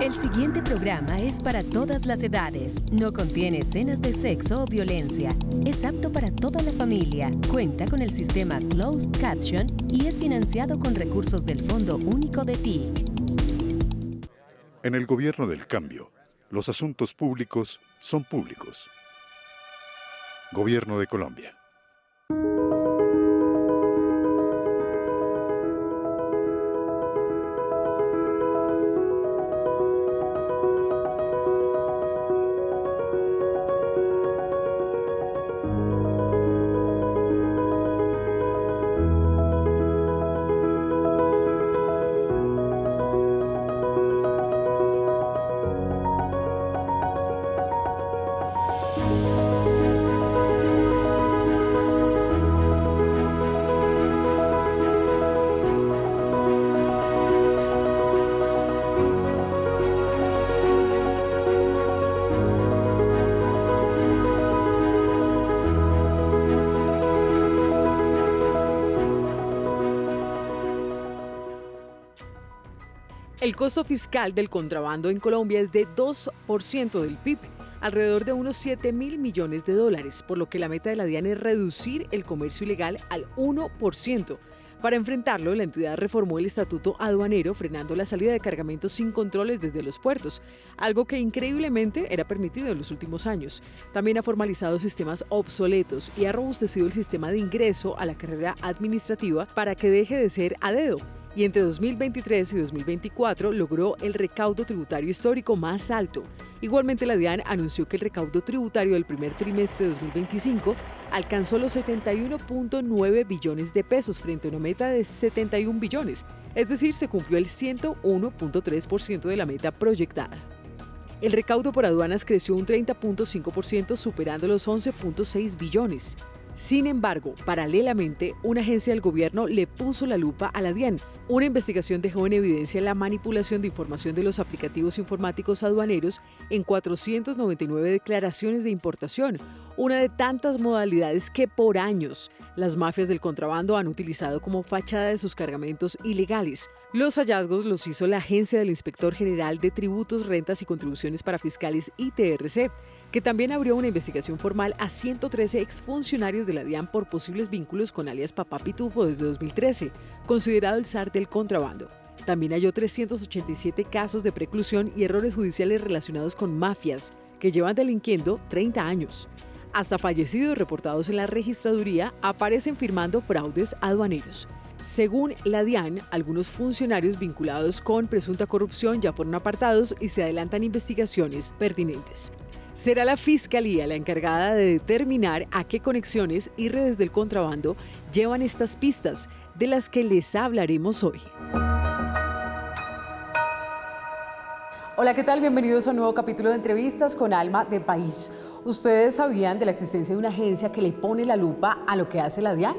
El siguiente programa es para todas las edades. No contiene escenas de sexo o violencia. Es apto para toda la familia. Cuenta con el sistema Closed Caption y es financiado con recursos del Fondo Único de TIC. En el gobierno del cambio, los asuntos públicos son públicos. Gobierno de Colombia. El costo fiscal del contrabando en Colombia es de 2% del PIB, alrededor de unos 7.000 millones de dólares, por lo que la meta de la DIAN es reducir el comercio ilegal al 1%. Para enfrentarlo, la entidad reformó el estatuto aduanero, frenando la salida de cargamentos sin controles desde los puertos, algo que increíblemente era permitido en los últimos años. También ha formalizado sistemas obsoletos y ha robustecido el sistema de ingreso a la carrera administrativa para que deje de ser a dedo. Y entre 2023 y 2024 logró el recaudo tributario histórico más alto. Igualmente, la DIAN anunció que el recaudo tributario del primer trimestre de 2025 alcanzó los 71.9 billones de pesos frente a una meta de 71 billones, es decir, se cumplió el 101.3% de la meta proyectada. El recaudo por aduanas creció un 30.5%, superando los 11.6 billones. Sin embargo, paralelamente, una agencia del gobierno le puso la lupa a la DIAN. Una investigación dejó en evidencia la manipulación de información de los aplicativos informáticos aduaneros en 499 declaraciones de importación, una de tantas modalidades que por años las mafias del contrabando han utilizado como fachada de sus cargamentos ilegales. Los hallazgos los hizo la Agencia del Inspector General de Tributos, Rentas y Contribuciones para Fiscales, ITRC, que también abrió una investigación formal a 113 exfuncionarios de la DIAN por posibles vínculos con alias Papá Pitufo desde 2013, considerado el zar del contrabando. También halló 387 casos de preclusión y errores judiciales relacionados con mafias, que llevan delinquiendo 30 años. Hasta fallecidos reportados en la registraduría aparecen firmando fraudes aduaneros. Según la DIAN, algunos funcionarios vinculados con presunta corrupción ya fueron apartados y se adelantan investigaciones pertinentes. Será la Fiscalía la encargada de determinar a qué conexiones y redes del contrabando llevan estas pistas, de las que les hablaremos hoy. Hola, ¿qué tal? Bienvenidos a un nuevo capítulo de entrevistas con Alma de País. ¿Ustedes sabían de la existencia de una agencia que le pone la lupa a lo que hace la DIAN?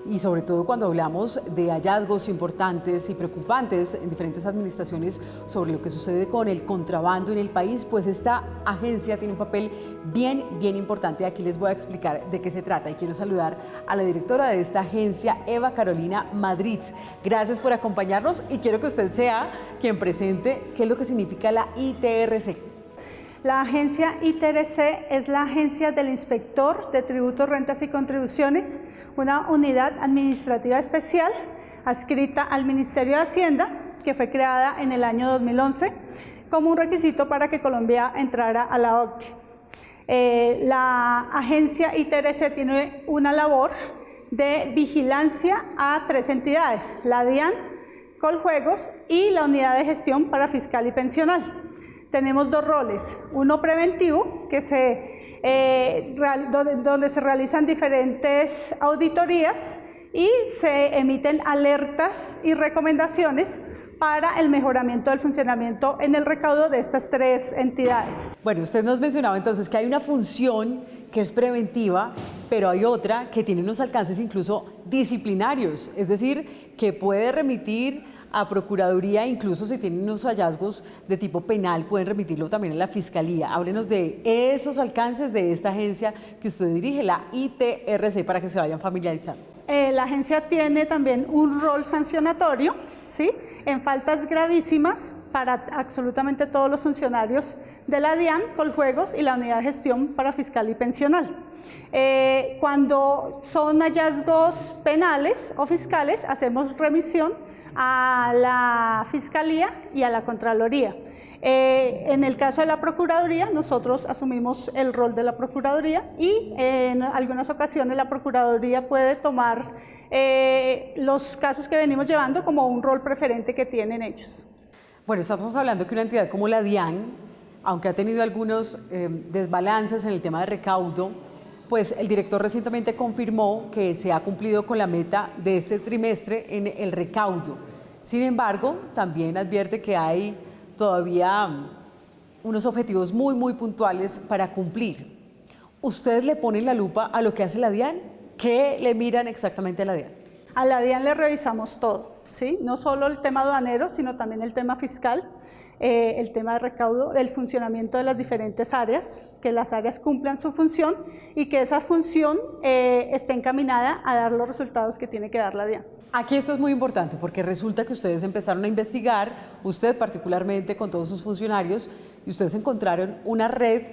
Y sobre todo cuando hablamos de hallazgos importantes y preocupantes en diferentes administraciones sobre lo que sucede con el contrabando en el país, pues esta agencia tiene un papel bien importante. Aquí les voy a explicar de qué se trata y quiero saludar a la directora de esta agencia, Eva Carolina Madrid. Gracias por acompañarnos y quiero que usted sea quien presente qué es lo que significa la ITRC. La agencia ITRC es la agencia del Inspector de Tributos, Rentas y Contribuciones, una unidad administrativa especial adscrita al Ministerio de Hacienda, que fue creada en el año 2011 como un requisito para que Colombia entrara a la OCDE. La agencia ITRC tiene una labor de vigilancia a 3 entidades, la DIAN, Coljuegos y la Unidad de Gestión para Fiscal y Pensional. Tenemos 2 roles, uno preventivo, donde se realizan diferentes auditorías y se emiten alertas y recomendaciones para el mejoramiento del funcionamiento en el recaudo de estas 3 entidades. Bueno, usted nos mencionaba entonces que hay una función que es preventiva, pero hay otra que tiene unos alcances incluso disciplinarios, es decir, que puede remitir a Procuraduría, incluso si tienen unos hallazgos de tipo penal, pueden remitirlo también a la Fiscalía. Háblenos de esos alcances de esta agencia que usted dirige, la ITRC, para que se vayan familiarizando. La agencia tiene también un rol sancionatorio, ¿sí?, en faltas gravísimas para absolutamente todos los funcionarios de la DIAN, Coljuegos y la Unidad de Gestión para Fiscal y Pensional. Cuando son hallazgos penales o fiscales, hacemos remisión a la Fiscalía y a la Contraloría. En el caso de la Procuraduría, nosotros asumimos el rol de la Procuraduría y en algunas ocasiones la Procuraduría puede tomar los casos que venimos llevando como un rol preferente que tienen ellos. Bueno, estamos hablando que una entidad como la DIAN, aunque ha tenido algunos desbalances en el tema de recaudo, pues el director recientemente confirmó que se ha cumplido con la meta de este trimestre en el recaudo. Sin embargo, también advierte que hay todavía unos objetivos muy puntuales para cumplir. ¿Ustedes le ponen la lupa a lo que hace la DIAN? ¿Qué le miran exactamente a la DIAN? A la DIAN le revisamos todo, ¿sí? No solo el tema aduanero, sino también el tema fiscal, el tema de recaudo, el funcionamiento de las diferentes áreas, que las áreas cumplan su función y que esa función esté encaminada a dar los resultados que tiene que dar la DIAN. Aquí esto es muy importante porque resulta que ustedes empezaron a investigar, usted particularmente con todos sus funcionarios, y ustedes encontraron una red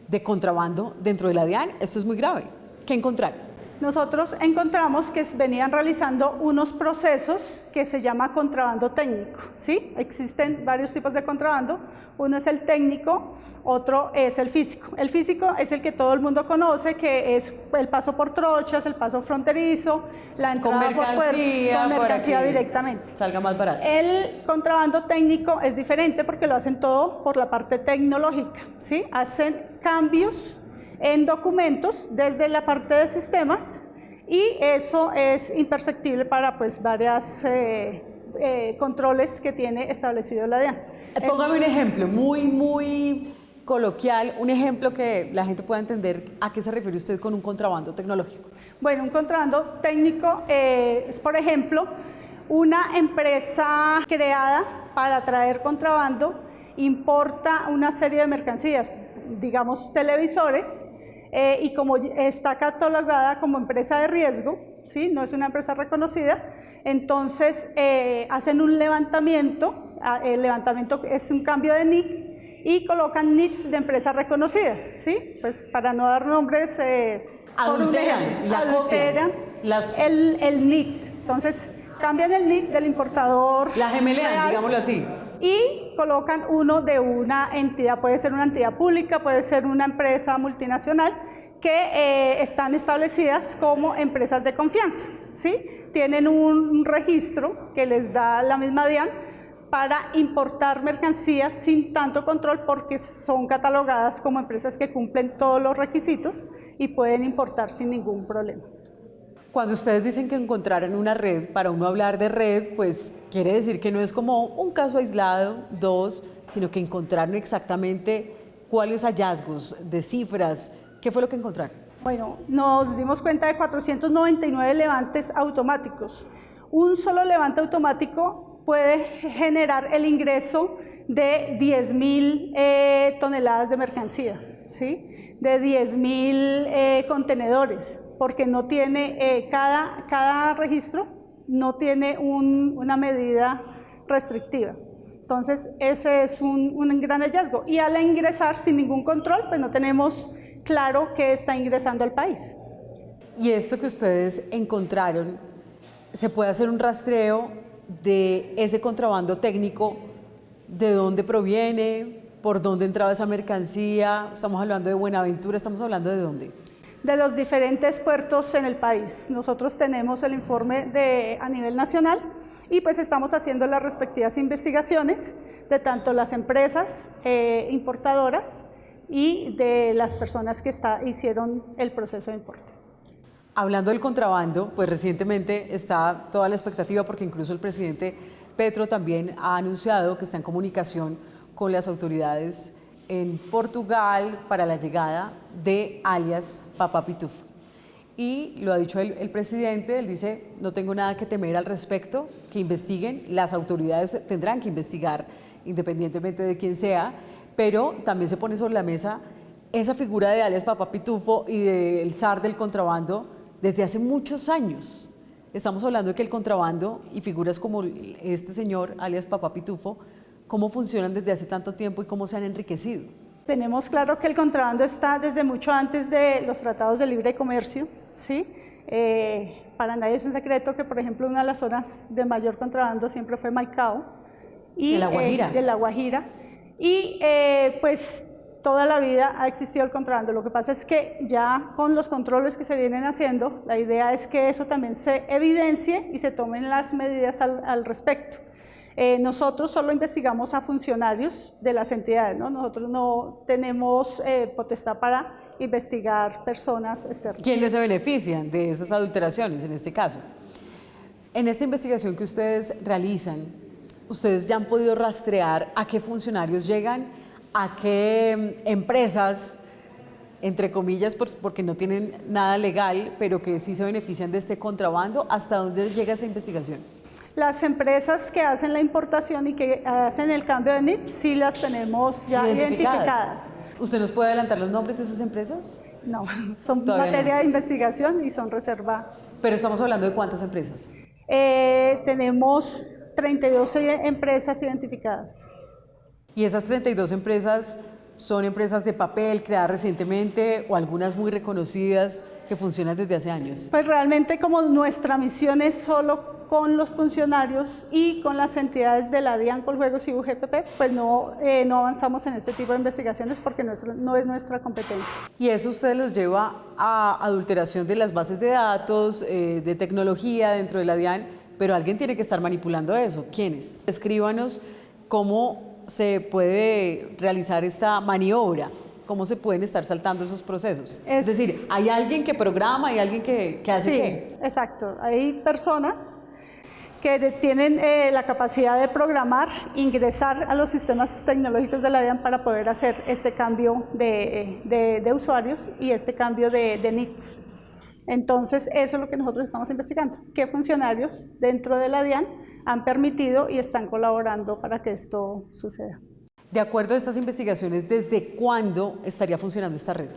de contrabando dentro de la DIAN. Esto es muy grave. ¿Qué encontraron? Nosotros encontramos que venían realizando unos procesos que se llama contrabando técnico, ¿sí? Existen varios tipos de contrabando, uno es el técnico, otro es el físico. El físico es el que todo el mundo conoce, que es el paso por trochas, el paso fronterizo, la entrada por puertos, con mercancía directamente. Salga más barato. El contrabando técnico es diferente porque lo hacen todo por la parte tecnológica, ¿sí? Hacen cambios en documentos desde la parte de sistemas y eso es imperceptible para pues varias controles que tiene establecido la DIAN. Póngame un ejemplo muy coloquial, un ejemplo que la gente pueda entender a qué se refiere usted con un contrabando tecnológico. Bueno, un contrabando técnico es, por ejemplo, una empresa creada para traer contrabando, importa una serie de mercancías, digamos televisores, y como está catalogada como empresa de riesgo, ¿sí? No es una empresa reconocida, entonces hacen un levantamiento, el levantamiento es un cambio de NIC y colocan NICs de empresas reconocidas, ¿sí? Pues para no dar nombres, adulteran el NIC, entonces cambian el NIC del importador, la gemelean, digámoslo así, y colocan uno de una entidad, puede ser una entidad pública, puede ser una empresa multinacional, que están establecidas como empresas de confianza, ¿sí? Tienen un registro que les da la misma DIAN para importar mercancías sin tanto control porque son catalogadas como empresas que cumplen todos los requisitos y pueden importar sin ningún problema. Cuando ustedes dicen que encontraron una red, para uno hablar de red, pues quiere decir que no es como un caso aislado, dos, sino que encontraron exactamente cuáles hallazgos de cifras. ¿Qué fue lo que encontraron? Bueno, nos dimos cuenta de 499 levantes automáticos. Un solo levante automático puede generar el ingreso de 10.000 toneladas de mercancía, ¿sí? De 10.000 contenedores, porque no tiene, cada registro no tiene una medida restrictiva. Entonces, ese es un gran hallazgo. Y al ingresar sin ningún control, pues no tenemos claro que está ingresando al país. Y esto que ustedes encontraron, ¿se puede hacer un rastreo de ese contrabando técnico? ¿De dónde proviene? ¿Por dónde entraba esa mercancía? Estamos hablando de Buenaventura, ¿estamos hablando de dónde? De los diferentes puertos en el país. Nosotros tenemos el informe a nivel nacional y pues estamos haciendo las respectivas investigaciones de tanto las empresas importadoras y de las personas que hicieron el proceso de importe. Hablando del contrabando, pues recientemente está toda la expectativa porque incluso el presidente Petro también ha anunciado que está en comunicación con las autoridades en Portugal para la llegada de alias Papá Pitufo. Y lo ha dicho el presidente, él dice, no tengo nada que temer al respecto, que investiguen, las autoridades tendrán que investigar independientemente de quién sea, pero también se pone sobre la mesa esa figura de alias Papá Pitufo y del zar del contrabando desde hace muchos años. Estamos hablando de que el contrabando y figuras como este señor, alias Papá Pitufo, cómo funcionan desde hace tanto tiempo y cómo se han enriquecido. Tenemos claro que el contrabando está desde mucho antes de los tratados de libre comercio, ¿sí? Para nadie es un secreto que, por ejemplo, una de las zonas de mayor contrabando siempre fue Maicao. De La Guajira. De La Guajira. Y pues toda la vida ha existido el contrabando. Lo que pasa es que ya con los controles que se vienen haciendo, la idea es que eso también se evidencie y se tomen las medidas al respecto. Nosotros solo investigamos a funcionarios de las entidades, ¿no? Nosotros no tenemos potestad para investigar personas externas. ¿Quiénes se benefician de esas adulteraciones en este caso? En esta investigación que ustedes realizan, ¿ustedes ya han podido rastrear a qué funcionarios llegan, a qué empresas, entre comillas, porque no tienen nada legal, pero que sí se benefician de este contrabando? ¿Hasta dónde llega esa investigación? Las empresas que hacen la importación y que hacen el cambio de NIT, sí las tenemos ya identificadas. ¿Usted nos puede adelantar los nombres de esas empresas? No, son Todavía materia no. de investigación y son reserva. Pero estamos hablando de ¿cuántas empresas? Tenemos 32 empresas identificadas. ¿Y esas 32 empresas son empresas de papel creadas recientemente o algunas muy reconocidas que funcionan desde hace años? Pues realmente como nuestra misión es solo con los funcionarios y con las entidades de la DIAN, Coljuegos y UGPP, pues no avanzamos en este tipo de investigaciones porque no es nuestra competencia. Y eso usted los lleva a adulteración de las bases de datos, de tecnología dentro de la DIAN, pero alguien tiene que estar manipulando eso. ¿Quiénes? Escríbanos cómo se puede realizar esta maniobra, cómo se pueden estar saltando esos procesos. Es decir, ¿hay alguien que programa, hay alguien que hace qué? Sí, exacto. Hay personas que tienen la capacidad de programar, ingresar a los sistemas tecnológicos de la DIAN para poder hacer este cambio de usuarios y este cambio de NITs. Entonces, eso es lo que nosotros estamos investigando. ¿Qué funcionarios dentro de la DIAN han permitido y están colaborando para que esto suceda? De acuerdo a estas investigaciones, ¿desde cuándo estaría funcionando esta red?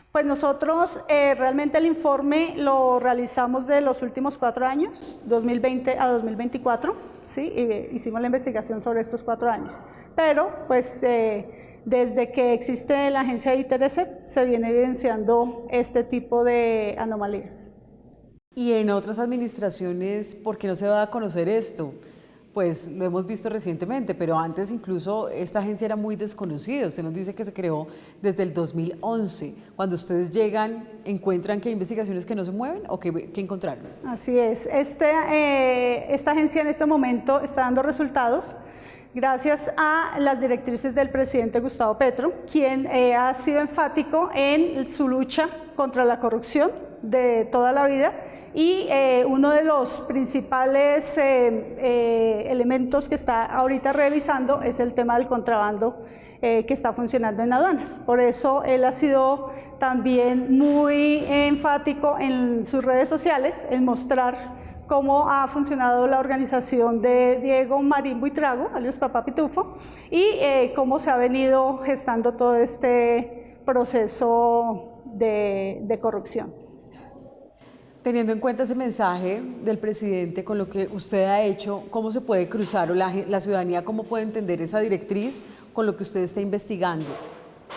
Pues nosotros realmente el informe lo realizamos de los últimos 4 años, 2020 a 2024, ¿sí? Hicimos la investigación sobre estos 4 años, pero pues desde que existe la agencia de ITRC se viene evidenciando este tipo de anomalías. Y en otras administraciones, ¿por qué no se va a conocer esto? Pues lo hemos visto recientemente, pero antes incluso esta agencia era muy desconocida. Usted nos dice que se creó desde el 2011. Cuando ustedes llegan, ¿encuentran que hay investigaciones que no se mueven o qué encontraron? Así es. Esta agencia en este momento está dando resultados gracias a las directrices del presidente Gustavo Petro, quien ha sido enfático en su lucha contra la corrupción de toda la vida y uno de los principales elementos que está ahorita revisando es el tema del contrabando que está funcionando en aduanas. Por eso él ha sido también muy enfático en sus redes sociales en mostrar cómo ha funcionado la organización de Diego Marín Buitrago, alias Papá Pitufo, y cómo se ha venido gestando todo este proceso de corrupción. Teniendo en cuenta ese mensaje del presidente con lo que usted ha hecho, ¿cómo se puede cruzar o la ciudadanía cómo puede entender esa directriz con lo que usted está investigando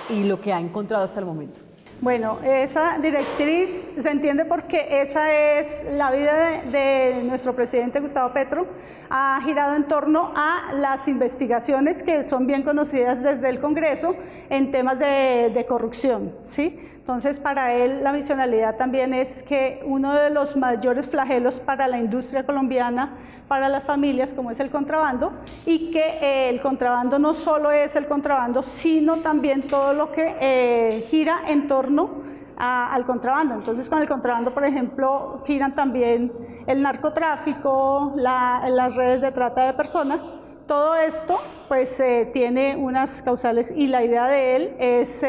y lo que ha encontrado hasta el momento? Bueno, esa directriz se entiende porque esa es la vida de nuestro presidente Gustavo Petro. Ha girado en torno a las investigaciones que son bien conocidas desde el Congreso en temas de corrupción, ¿sí? Entonces, para él la misionalidad también es que uno de los mayores flagelos para la industria colombiana, para las familias, como es el contrabando, y que el contrabando no solo es el contrabando, sino también todo lo que gira en torno al contrabando. Entonces, con el contrabando, por ejemplo, giran también el narcotráfico, las redes de trata de personas. Todo esto, pues, tiene unas causales y la idea de él es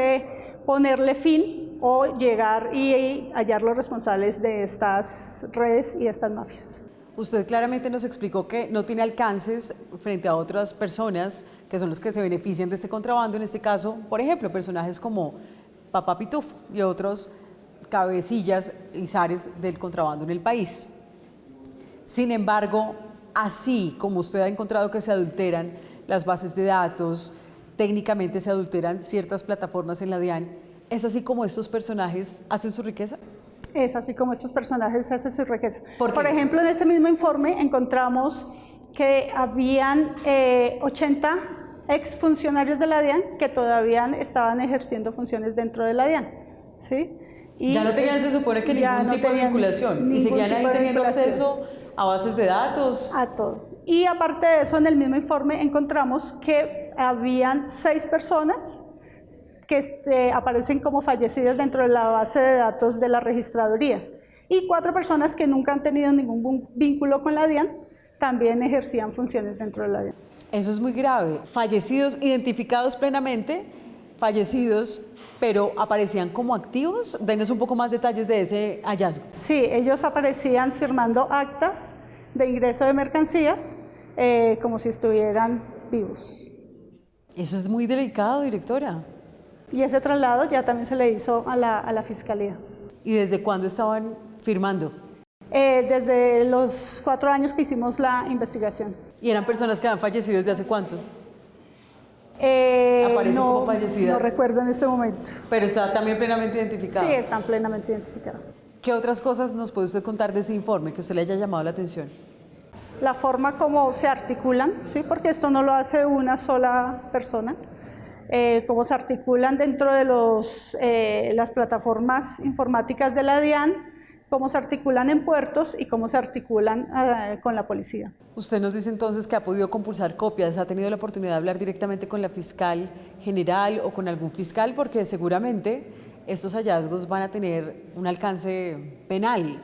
ponerle fin o llegar y hallar los responsables de estas redes y estas mafias. Usted claramente nos explicó que no tiene alcances frente a otras personas que son los que se benefician de este contrabando, en este caso, por ejemplo, personajes como Papá Pitufo y otros cabecillas y zares del contrabando en el país. Sin embargo, así como usted ha encontrado que se adulteran las bases de datos, técnicamente se adulteran ciertas plataformas en la DIAN. ¿Es así como estos personajes hacen su riqueza? Es así como estos personajes hacen su riqueza. ¿Por ejemplo, en ese mismo informe encontramos que habían 80 exfuncionarios de la DIAN que todavía estaban ejerciendo funciones dentro de la DIAN, ¿sí? Y ya no tenían, se supone que ningún tipo de vinculación, y seguían ahí teniendo acceso a bases de datos. A todo. Y aparte de eso, en el mismo informe encontramos que habían 6 personas que aparecen como fallecidas dentro de la base de datos de la registraduría, y 4 personas que nunca han tenido ningún vínculo con la DIAN también ejercían funciones dentro de la DIAN. Eso es muy grave. Fallecidos, identificados plenamente, fallecidos, pero aparecían como activos. Denos un poco más detalles de ese hallazgo. Sí, ellos aparecían firmando actas de ingreso de mercancías como si estuvieran vivos. Eso es muy delicado, directora. Y ese traslado ya también se le hizo a la Fiscalía. ¿Y desde cuándo estaban firmando? Desde los 4 años que hicimos la investigación. ¿Y eran personas que han fallecido desde hace cuánto? Aparecen como fallecidas. No recuerdo en este momento. Pero está también plenamente identificado. Sí, están plenamente identificados. ¿Qué otras cosas nos puede usted contar de ese informe que usted le haya llamado la atención? La forma como se articulan, ¿sí? Porque esto no lo hace una sola persona. Cómo se articulan dentro de las plataformas informáticas de la DIAN, cómo se articulan en puertos y cómo se articulan con la policía. Usted nos dice entonces que ha podido compulsar copias, ha tenido la oportunidad de hablar directamente con la fiscal general o con algún fiscal, porque seguramente estos hallazgos van a tener un alcance penal,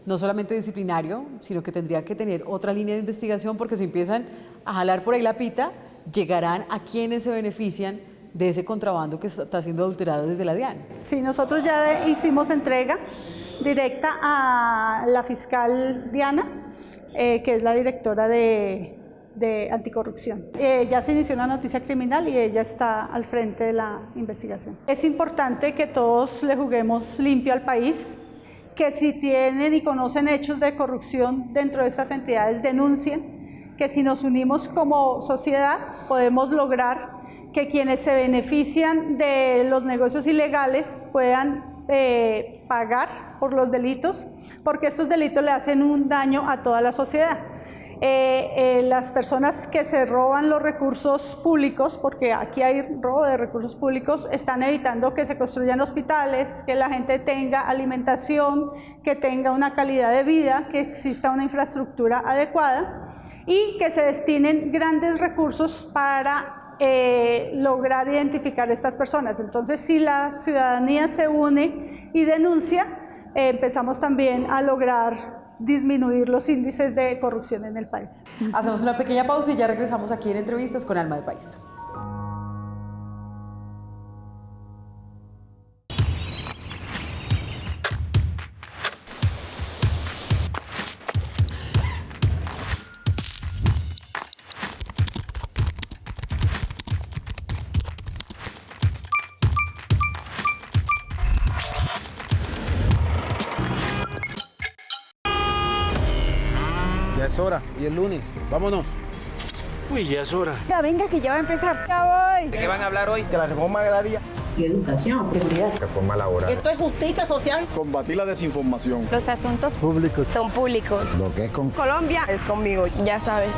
no solamente disciplinario, sino que tendría que tener otra línea de investigación, porque si empiezan a jalar por ahí la pita, llegarán a quienes se benefician de ese contrabando que está siendo adulterado desde la DIAN. Sí, nosotros ya hicimos entrega directa a la fiscal Diana, que es la directora de anticorrupción. Ya se inició una noticia criminal y ella está al frente de la investigación. Es importante que todos le juguemos limpio al país, que si tienen y conocen hechos de corrupción dentro de estas entidades denuncien, que si nos unimos como sociedad podemos lograr que quienes se benefician de los negocios ilegales puedan pagar por los delitos, porque estos delitos le hacen un daño a toda la sociedad. Las personas que se roban los recursos públicos, porque aquí hay robo de recursos públicos, están evitando que se construyan hospitales, que la gente tenga alimentación, que tenga una calidad de vida, que exista una infraestructura adecuada y que se destinen grandes recursos para lograr identificar a estas personas. Entonces, si la ciudadanía se une y denuncia, empezamos también a lograr disminuir los índices de corrupción en el país. Hacemos una pequeña pausa y ya regresamos aquí en Entrevistas con Alma de País. Ya es hora, y el lunes. Vámonos. Uy, ya es hora. Ya venga que ya va a empezar. Ya voy. ¿De qué van a hablar hoy? De la reforma agraria. Y educación, seguridad. Reforma laboral. Esto es justicia social. Combatir la desinformación. Los asuntos públicos son públicos. Lo que es con Colombia es conmigo, ya sabes.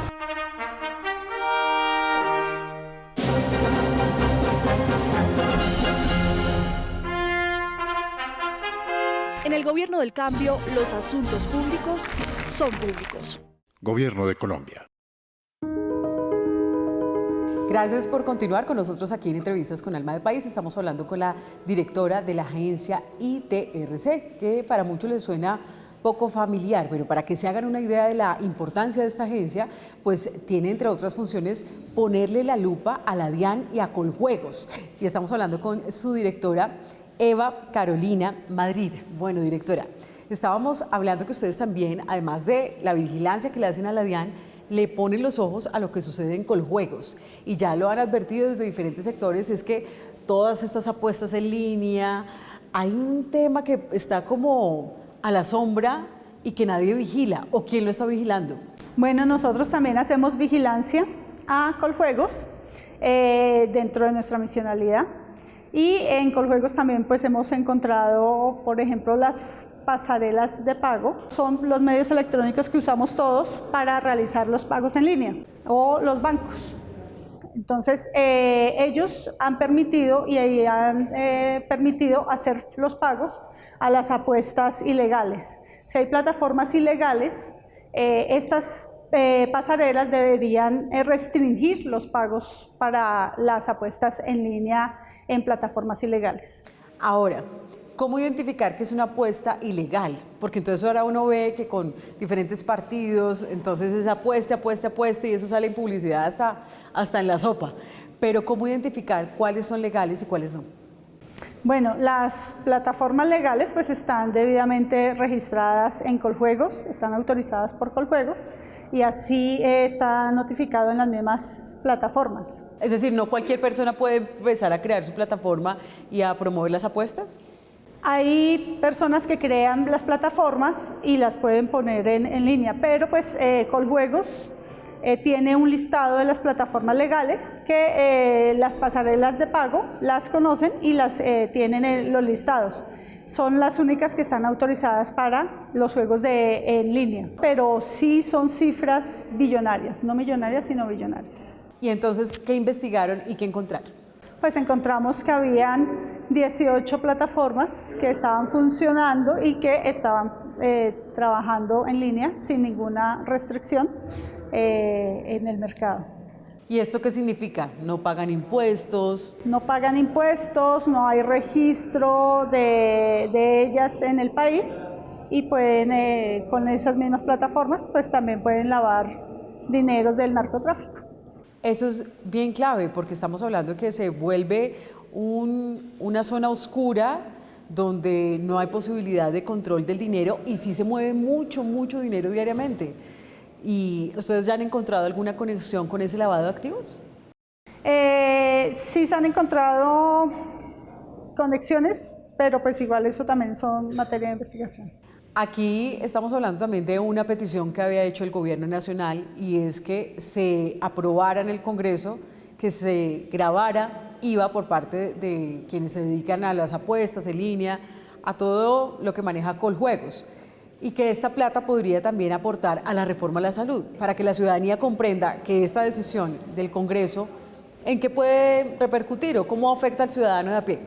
En el gobierno del cambio, los asuntos públicos son públicos. Gobierno de Colombia. Gracias por continuar con nosotros aquí en Entrevistas con Alma de País. Estamos hablando con la directora de la agencia ITRC, que para muchos les suena poco familiar, pero para que se hagan una idea de la importancia de esta agencia, pues tiene entre otras funciones ponerle la lupa a la DIAN y a Coljuegos. Y estamos hablando con su directora, Eva Carolina Madrid. Bueno, directora, estábamos hablando que ustedes también, además de la vigilancia que le hacen a la DIAN, le ponen los ojos a lo que sucede en Coljuegos. Y ya lo han advertido desde diferentes sectores, es que todas estas apuestas en línea, hay un tema que está como a la sombra y que nadie vigila. ¿O quién lo está vigilando? Bueno, nosotros también hacemos vigilancia a Coljuegos dentro de nuestra misionalidad. Y en Coljuegos también pues hemos encontrado, por ejemplo, las pasarelas de pago. Son los medios electrónicos que usamos todos para realizar los pagos en línea o los bancos. Entonces, ellos han permitido hacer los pagos a las apuestas ilegales. Si hay plataformas ilegales, estas pasarelas deberían restringir los pagos para las apuestas en línea en plataformas ilegales. Ahora, ¿cómo identificar que es una apuesta ilegal? Porque entonces ahora uno ve que con diferentes partidos, entonces es apuesta y eso sale en publicidad hasta en la sopa. Pero ¿cómo identificar cuáles son legales y cuáles no? Bueno, las plataformas legales pues están debidamente registradas en Coljuegos, están autorizadas por Coljuegos y así está notificado en las mismas plataformas. Es decir, ¿no cualquier persona puede empezar a crear su plataforma y a promover las apuestas? Hay personas que crean las plataformas y las pueden poner en línea, pero pues Coljuegos tiene un listado de las plataformas legales que las pasarelas de pago las conocen y las tienen los listados. Son las únicas que están autorizadas para los juegos en línea, pero sí son cifras billonarias, no millonarias sino billonarias. ¿Y entonces qué investigaron y qué encontraron? Pues encontramos que habían 18 plataformas que estaban funcionando y que estaban trabajando en línea sin ninguna restricción en el mercado. ¿Y esto qué significa? ¿No pagan impuestos? No pagan impuestos, no hay registro de ellas en el país y pueden, con esas mismas plataformas, pues también pueden lavar dineros del narcotráfico. Eso es bien clave porque estamos hablando que se vuelve una zona oscura donde no hay posibilidad de control del dinero y sí se mueve mucho dinero diariamente. ¿Y ustedes ya han encontrado alguna conexión con ese lavado de activos? Sí se han encontrado conexiones, pero pues igual eso también son materia de investigación. Aquí estamos hablando también de una petición que había hecho el gobierno nacional y es que se aprobara en el Congreso que se grabara IVA por parte de quienes se dedican a las apuestas en línea, a todo lo que maneja Coljuegos, y que esta plata podría también aportar a la reforma a la salud, para que la ciudadanía comprenda que esta decisión del Congreso, ¿en qué puede repercutir o cómo afecta al ciudadano de a pie?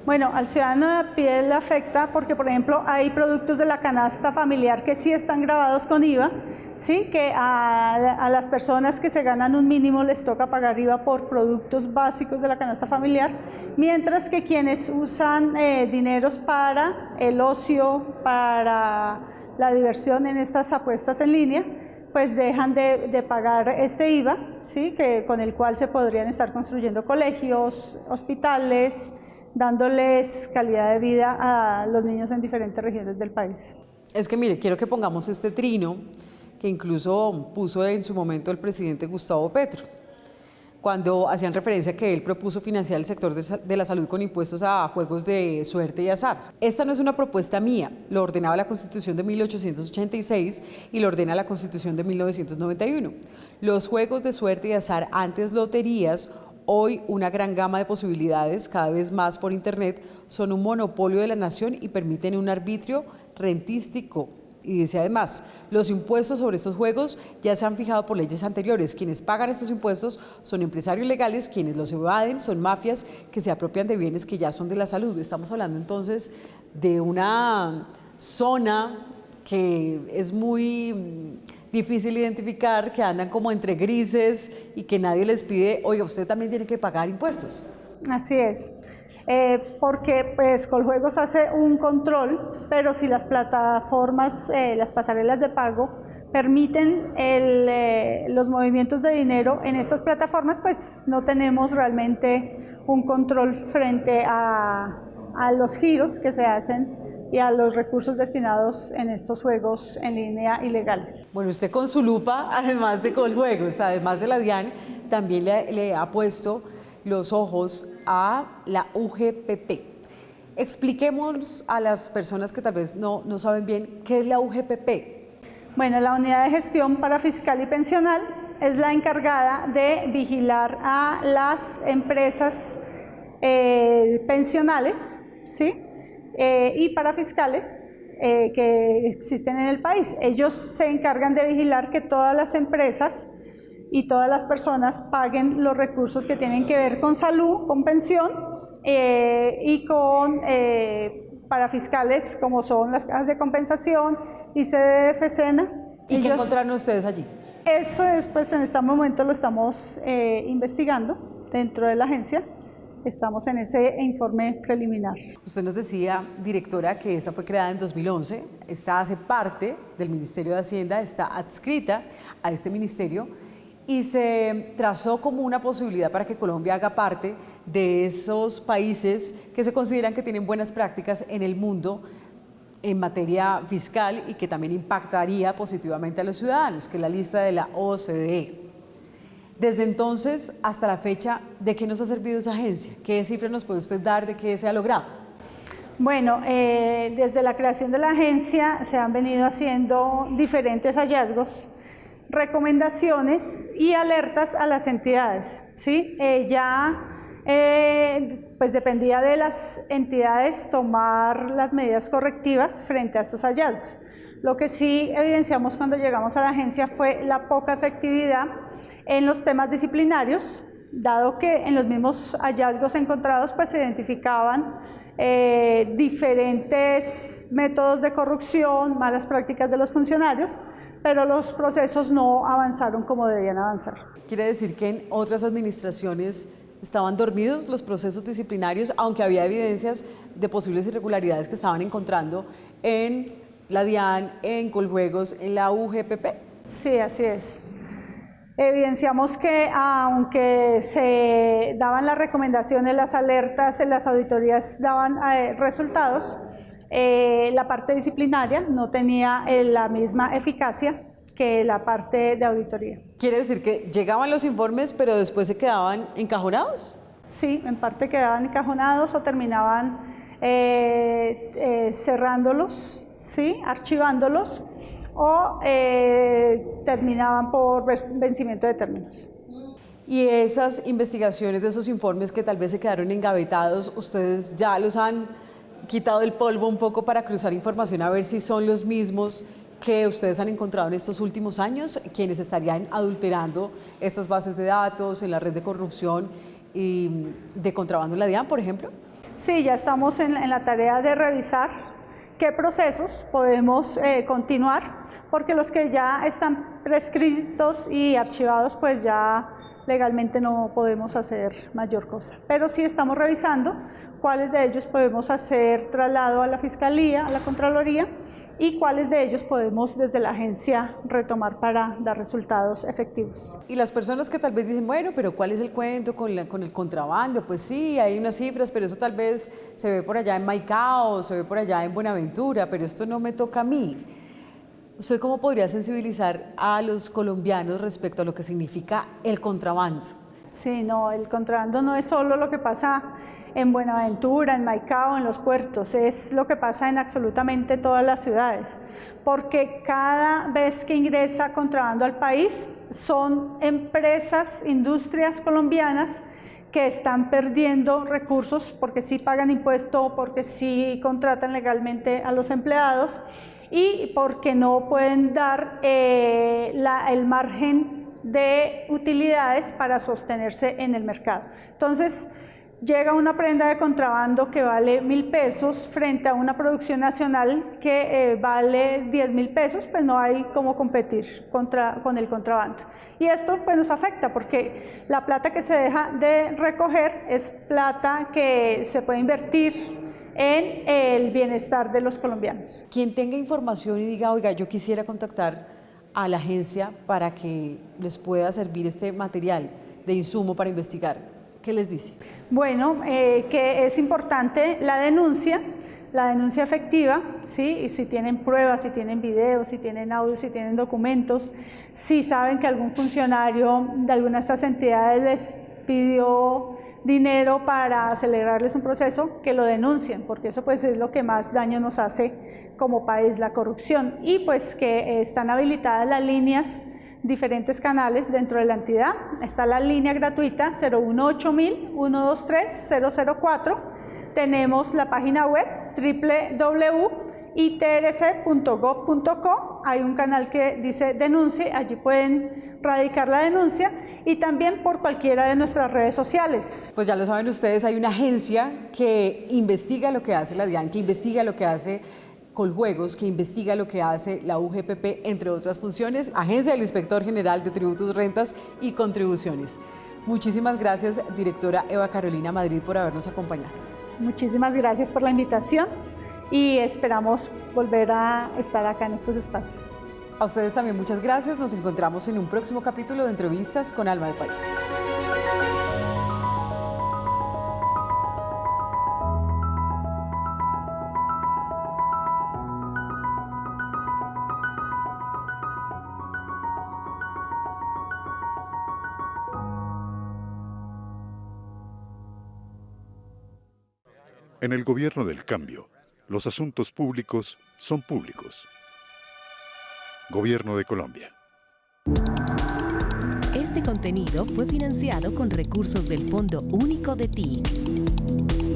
Bueno, al ciudadano de a pie le afecta porque, por ejemplo, hay productos de la canasta familiar que sí están grabados con IVA, ¿sí? Que a las personas que se ganan un mínimo les toca pagar IVA por productos básicos de la canasta familiar, mientras que quienes usan dineros para el ocio, para la diversión en estas apuestas en línea, pues dejan de pagar este IVA, ¿sí? Con el cual se podrían estar construyendo colegios, hospitales, dándoles calidad de vida a los niños en diferentes regiones del país. Es que mire, quiero que pongamos este trino que incluso puso en su momento el presidente Gustavo Petro, cuando hacían referencia a que él propuso financiar el sector de la salud con impuestos a juegos de suerte y azar. Esta no es una propuesta mía, lo ordenaba la Constitución de 1886 y lo ordena la Constitución de 1991. Los juegos de suerte y azar, antes loterías, hoy una gran gama de posibilidades, cada vez más por Internet, son un monopolio de la nación y permiten un arbitrio rentístico. Y dice además, los impuestos sobre estos juegos ya se han fijado por leyes anteriores. Quienes pagan estos impuestos son empresarios legales, quienes los evaden son mafias que se apropian de bienes que ya son de la salud. Estamos hablando entonces de una zona que es muy difícil identificar, que andan como entre grises y que nadie les pide, oiga, usted también tiene que pagar impuestos. Así es. Porque pues Coljuegos hace un control, pero si las plataformas, las pasarelas de pago permiten los movimientos de dinero en estas plataformas, pues no tenemos realmente un control frente a los giros que se hacen y a los recursos destinados en estos juegos en línea ilegales. Bueno, usted con su lupa, además de Coljuegos, además de la DIAN, también le ha puesto los ojos a la UGPP. Expliquemos a las personas que tal vez no saben bien qué es la UGPP. Bueno, la Unidad de Gestión para Fiscal y Pensional es la encargada de vigilar a las empresas pensionales, ¿sí? Y parafiscales que existen en el país. Ellos se encargan de vigilar que todas las empresas y todas las personas paguen los recursos que tienen que ver con salud, con pensión y con parafiscales como son las cajas de compensación, ICBF, SENA. ¿Y qué encontraron ustedes allí? Eso es, pues en este momento lo estamos investigando dentro de la agencia. Estamos en ese informe preliminar. Usted nos decía, directora, que esta fue creada en 2011, esta hace parte del Ministerio de Hacienda, está adscrita a este ministerio y se trazó como una posibilidad para que Colombia haga parte de esos países que se consideran que tienen buenas prácticas en el mundo en materia fiscal y que también impactaría positivamente a los ciudadanos, que es la lista de la OCDE. Desde entonces hasta la fecha, ¿de qué nos ha servido esa agencia? ¿Qué cifras nos puede usted dar de qué se ha logrado? Bueno, desde la creación de la agencia se han venido haciendo diferentes hallazgos, recomendaciones y alertas a las entidades, ¿sí? Pues dependía de las entidades tomar las medidas correctivas frente a estos hallazgos. Lo que sí evidenciamos cuando llegamos a la agencia fue la poca efectividad en los temas disciplinarios, dado que en los mismos hallazgos encontrados pues se identificaban diferentes métodos de corrupción, malas prácticas de los funcionarios, pero los procesos no avanzaron como debían avanzar. ¿Quiere decir que en otras administraciones estaban dormidos los procesos disciplinarios, aunque había evidencias de posibles irregularidades que estaban encontrando en la DIAN, en Coljuegos, en la UGPP? Sí, así es. Evidenciamos que aunque se daban las recomendaciones, las alertas, las auditorías daban resultados, la parte disciplinaria no tenía la misma eficacia que la parte de auditoría. ¿Quiere decir que llegaban los informes pero después se quedaban encajonados? Sí, en parte quedaban encajonados o terminaban cerrándolos, ¿sí? Archivándolos o terminaban por vencimiento de términos. Y esas investigaciones de esos informes que tal vez se quedaron engavetados, ¿ustedes ya los han quitado el polvo un poco para cruzar información a ver si son los mismos que ustedes han encontrado en estos últimos años, quienes estarían adulterando estas bases de datos en la red de corrupción y de contrabando en la DIAN, por ejemplo? Sí, ya estamos en la tarea de revisar qué procesos podemos continuar, porque los que ya están prescritos y archivados, pues ya legalmente no podemos hacer mayor cosa. Pero sí estamos revisando cuáles de ellos podemos hacer traslado a la Fiscalía, a la Contraloría, y cuáles de ellos podemos desde la agencia retomar para dar resultados efectivos. Y las personas que tal vez dicen, bueno, pero ¿cuál es el cuento con el contrabando? Pues sí, hay unas cifras, pero eso tal vez se ve por allá en Maicao, se ve por allá en Buenaventura, pero esto no me toca a mí. ¿Usted cómo podría sensibilizar a los colombianos respecto a lo que significa el contrabando? Sí, no, el contrabando no es solo lo que pasa en Buenaventura, en Maicao, en los puertos, es lo que pasa en absolutamente todas las ciudades, porque cada vez que ingresa contrabando al país son empresas, industrias colombianas que están perdiendo recursos porque sí pagan impuesto, porque sí contratan legalmente a los empleados y porque no pueden dar el margen de utilidades para sostenerse en el mercado. Entonces, llega una prenda de contrabando que vale 1.000 pesos frente a una producción nacional que vale 10.000 pesos, pues no hay cómo competir con el contrabando. Y esto pues nos afecta porque la plata que se deja de recoger es plata que se puede invertir en el bienestar de los colombianos. Quien tenga información y diga, oiga, yo quisiera contactar a la agencia para que les pueda servir este material de insumo para investigar, ¿qué les dice? Bueno, que es importante la denuncia efectiva, ¿sí? Y si tienen pruebas, si tienen videos, si tienen audios, si tienen documentos, si saben que algún funcionario de alguna de estas entidades les pidió dinero para acelerarles un proceso, que lo denuncien, porque eso pues es lo que más daño nos hace como país, la corrupción, y pues que están habilitadas las líneas diferentes canales dentro de la entidad. Está la línea gratuita 018-123-004. Tenemos la página web www.itrc.gov.co. Hay un canal que dice denuncie, allí pueden radicar la denuncia, y también por cualquiera de nuestras redes sociales. Pues ya lo saben ustedes, hay una agencia que investiga lo que hace la DIAN, que investiga lo que hace Coljuegos, que investiga lo que hace la UGPP, entre otras funciones, Agencia del Inspector General de Tributos, Rentas y Contribuciones. Muchísimas gracias, directora Eva Carolina Madrid, por habernos acompañado. Muchísimas gracias por la invitación y esperamos volver a estar acá en estos espacios. A ustedes también muchas gracias. Nos encontramos en un próximo capítulo de Entrevistas con Alma de País. En el gobierno del cambio, los asuntos públicos son públicos. Gobierno de Colombia. Este contenido fue financiado con recursos del Fondo Único de TIC.